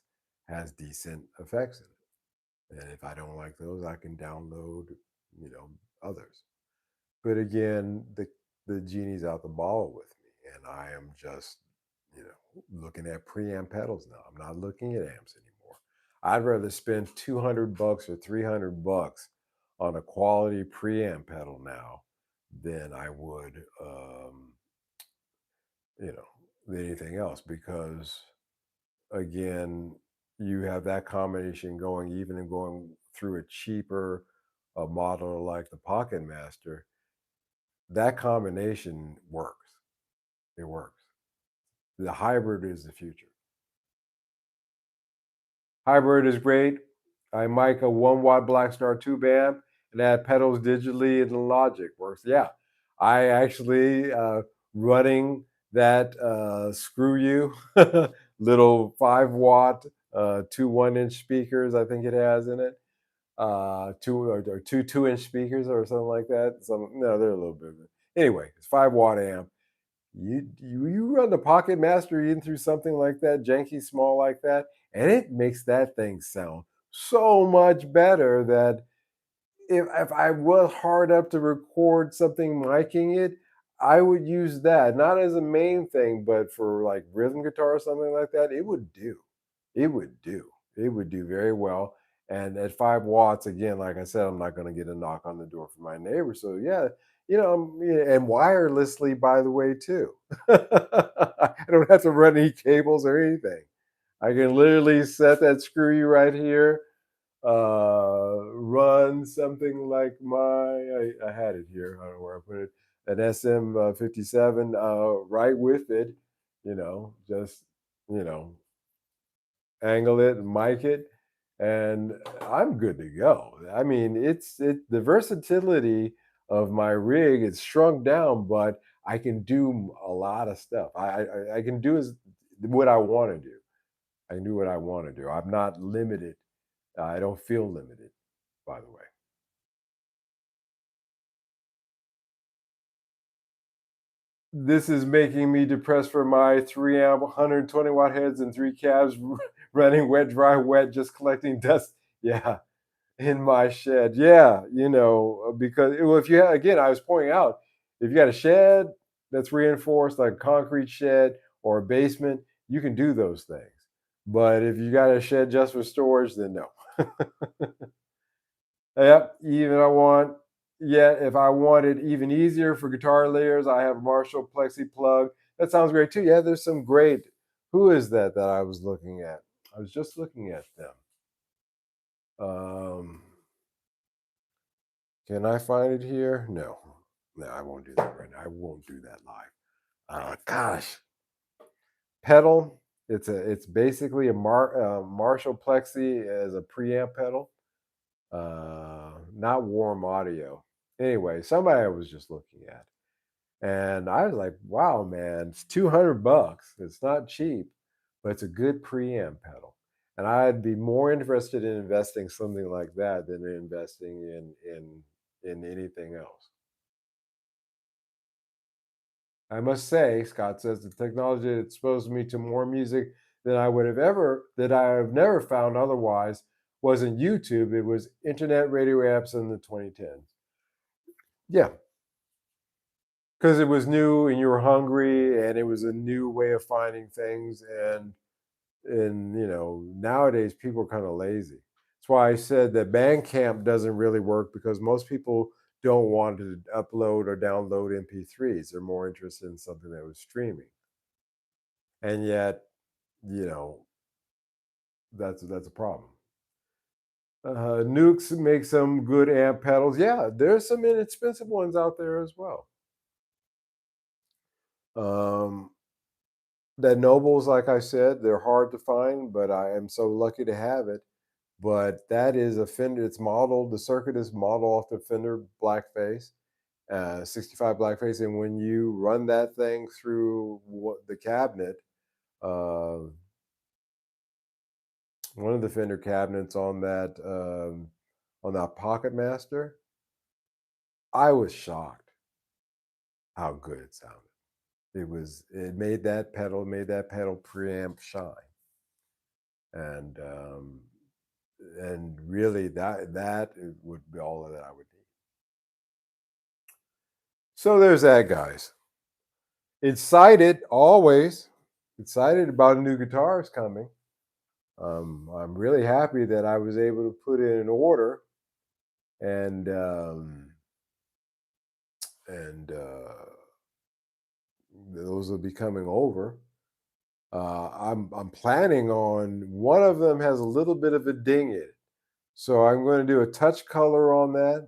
has decent effects in it. And if I don't like those, I can download, others. But again, the genie's out the bottle with me, and I am just, looking at preamp pedals now. I'm not looking at amps anymore. I'd rather spend $200 or $300 on a quality preamp pedal now than I would, you know, anything else, because again, you have that combination going, even in going through a cheaper model like the Pocket Master. That combination works. It works. The hybrid is the future. Hybrid is great. I mic a 1 watt Blackstar tube amp and add pedals digitally in the Logic. Works. Yeah. I actually running that screw you little 5 watt, two 1 inch speakers, I think it has in it. Two or two 2 inch speakers or something like that. Some no, they're a little bit. Anyway, it's 5 watt amp. You run the Pocket Master in through something like that, janky small like that, and it makes that thing sound so much better that if I was hard up to record something miking it, I would use that, not as a main thing, but for like rhythm guitar or something like that, it would do. It would do. It would do very well. And at 5 watts, again, like I said, I'm not going to get a knock on the door from my neighbor. So yeah, yeah, and wirelessly, by the way, too. I don't have to run any cables or anything. I can literally set that screw you right here, run something like I had it here. I don't know where I put it. An SM57 right with it. Just you know angle it and mic it, and I'm good to go. I mean, the versatility of my rig is shrunk down, but I can do a lot of stuff. I can do is what I want to do. I can do what I want to do. I'm not limited. I don't feel limited, by the way. This is making me depressed for my 3 amp, 120 watt heads and three cabs running wet, dry, wet, just collecting dust. Yeah, in my shed. Yeah, because well, if you have, again, I was pointing out, if you got a shed that's reinforced, like a concrete shed or a basement, you can do those things. But if you got a shed just for storage, then no. Yep, even I want yeah, if I want it even easier for guitar layers, I have Marshall Plexi Plug. That sounds great too. Yeah, there's some great. Who is that I was looking at? I was just looking at them. Um, can I find it here? No. No, I won't do that right now. I won't do that live. Gosh, pedal. It's basically a Marshall Plexi as a preamp pedal. Not warm audio. Anyway, somebody I was just looking at. And I was like, wow, man, it's $200. It's not cheap, but it's a good preamp pedal. And I'd be more interested in investing something like that than investing in anything else. I must say, Scott says the technology that exposed me to more music than I would have ever, that I have never found otherwise, wasn't YouTube. It was internet radio apps in the 2010s. Yeah, because it was new and you were hungry and it was a new way of finding things. And nowadays people are kind of lazy. That's why I said that Bandcamp doesn't really work, because most people don't want to upload or download MP3s. They're more interested in something that was streaming. And yet, you know, that's a problem. Nukes make some good amp pedals. Yeah, there's some inexpensive ones out there as well. Um, that Nobles, like I said, they're hard to find, but I am so lucky to have it. But that is a Fender. It's modeled. The circuit is modeled off the Fender Blackface, 65 Blackface, and when you run that thing through the cabinet, uh, one of the Fender cabinets on that Pocket Master, I was shocked how good it sounded. It made that pedal preamp shine, and really that would be all that I would need. So there's that, guys. Excited always, excited about new guitars coming. I'm really happy that I was able to put in an order, and those will be coming over. I'm planning on, one of them has a little bit of a ding in it, so I'm going to do a touch color on that.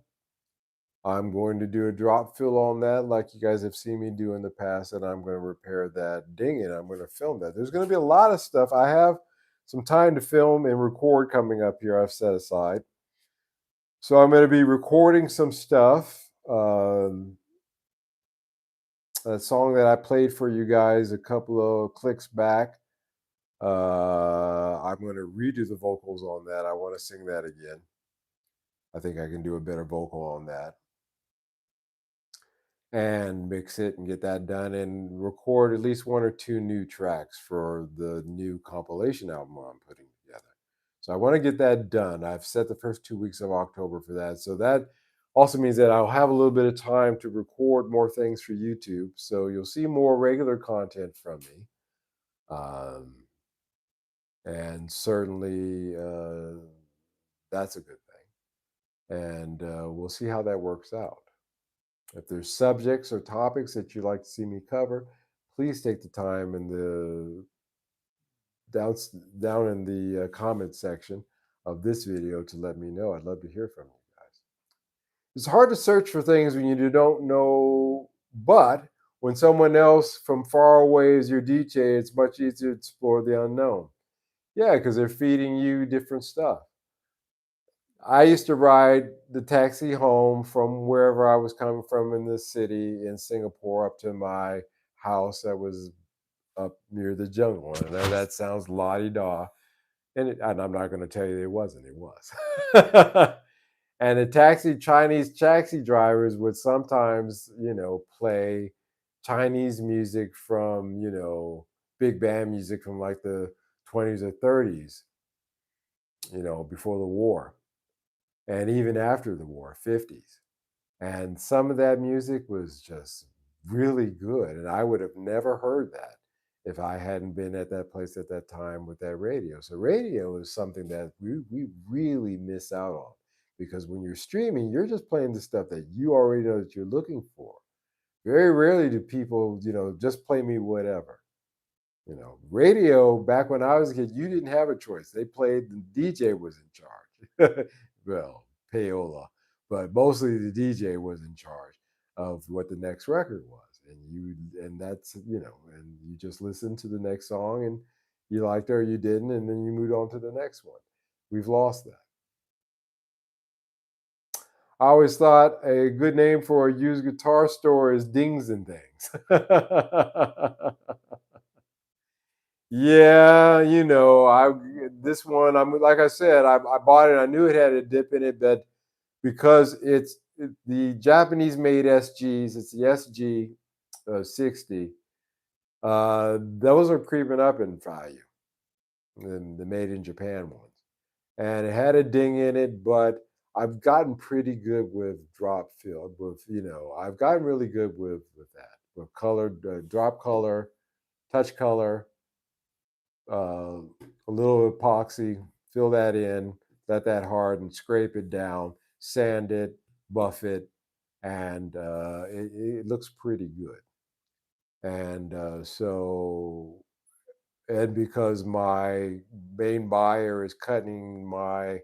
I'm going to do a drop fill on that, like you guys have seen me do in the past, and I'm going to repair that ding in. I'm going to film that. There's going to be a lot of stuff. I have some time to film and record coming up here, I've set aside. So I'm going to be recording some stuff. A song that I played for you guys a couple of clicks back. I'm going to redo the vocals on that. I want to sing that again. I think I can do a better vocal on that, and mix it and get that done and record at least one or two new tracks for the new compilation album I'm putting together. So I want to get that done. I've set the first 2 weeks of October for that. So that also means that I'll have a little bit of time to record more things for YouTube. So you'll see more regular content from me. And certainly that's a good thing. And we'll see how that works out. If there's subjects or topics that you'd like to see me cover, please take the time in the down, down in the comment section of this video to let me know. I'd love to hear from you guys. It's hard to search for things when you don't know, but when someone else from far away is your DJ, it's much easier to explore the unknown. Yeah, because they're feeding you different stuff. I used to ride the taxi home from wherever I was coming from in the city in Singapore up to my house that was up near the jungle. And I know that sounds la-di-da, and I'm not going to tell you it wasn't. It was. And the Chinese taxi drivers would sometimes, play Chinese music from, big band music from like the 20s or 30s, before the war, and even after the war, 50s. And some of that music was just really good. And I would have never heard that if I hadn't been at that place at that time with that radio. So radio is something that we really miss out on, because when you're streaming, you're just playing the stuff that you already know that you're looking for. Very rarely do people, just play me whatever. Radio, back when I was a kid, you didn't have a choice. They played, the DJ was in charge. Well, payola, but mostly the DJ was in charge of what the next record was. And that's, and you just listened to the next song, and you liked it or you didn't, and then you moved on to the next one. We've lost that. I always thought a good name for a used guitar store is Dings and Things. Yeah, I this one. I'm like I said, I bought it. I knew it had a dip in it, but because the Japanese made SGs, it's the SG 60. Those are creeping up in value than the made in Japan ones. And it had a ding in it, but I've gotten pretty good with drop field. I've gotten really good with that, with colored drop color, touch color, uh, a little epoxy, fill that in, let that harden, scrape it down, sand it, buff it, and it looks pretty good. And and because my main buyer is cutting my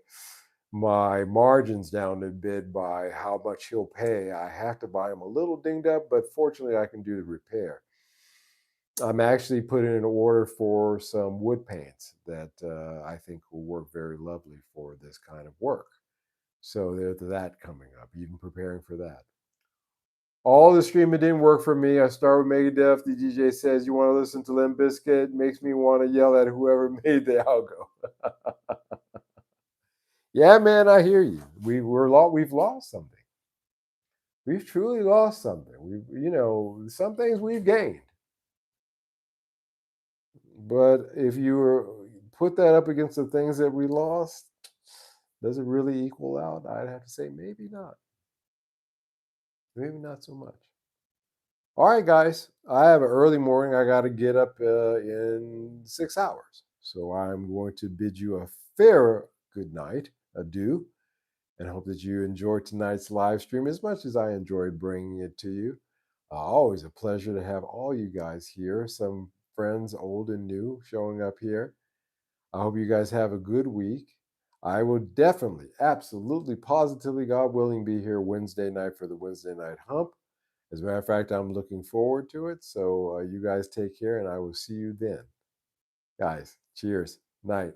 margins down a bit by how much he'll pay, I have to buy him a little dinged up, but fortunately I can do the repair. I'm actually putting in an order for some wood paints that I think will work very lovely for this kind of work. So there's that coming up, even preparing for that. All the streaming didn't work for me. I started with Megadeth. The DJ says, "You want to listen to Limp Bizkit?" Makes me want to yell at whoever made the algo. Yeah, man, I hear you. We've lost something. We've truly lost something. Some things we've gained. But if you put that up against the things that we lost, does it really equal out? I'd have to say maybe not. Maybe not so much. All right, guys. I have an early morning. I got to get up in 6 hours. So I'm going to bid you a fair good night, adieu, and hope that you enjoyed tonight's live stream as much as I enjoyed bringing it to you. Always a pleasure to have all you guys here, some friends, old and new, showing up here. I hope you guys have a good week. I will definitely, absolutely, positively, God willing, be here Wednesday night for the Wednesday night hump. As a matter of fact, I'm looking forward to it. So you guys take care, and I will see you then. Guys, cheers. Night.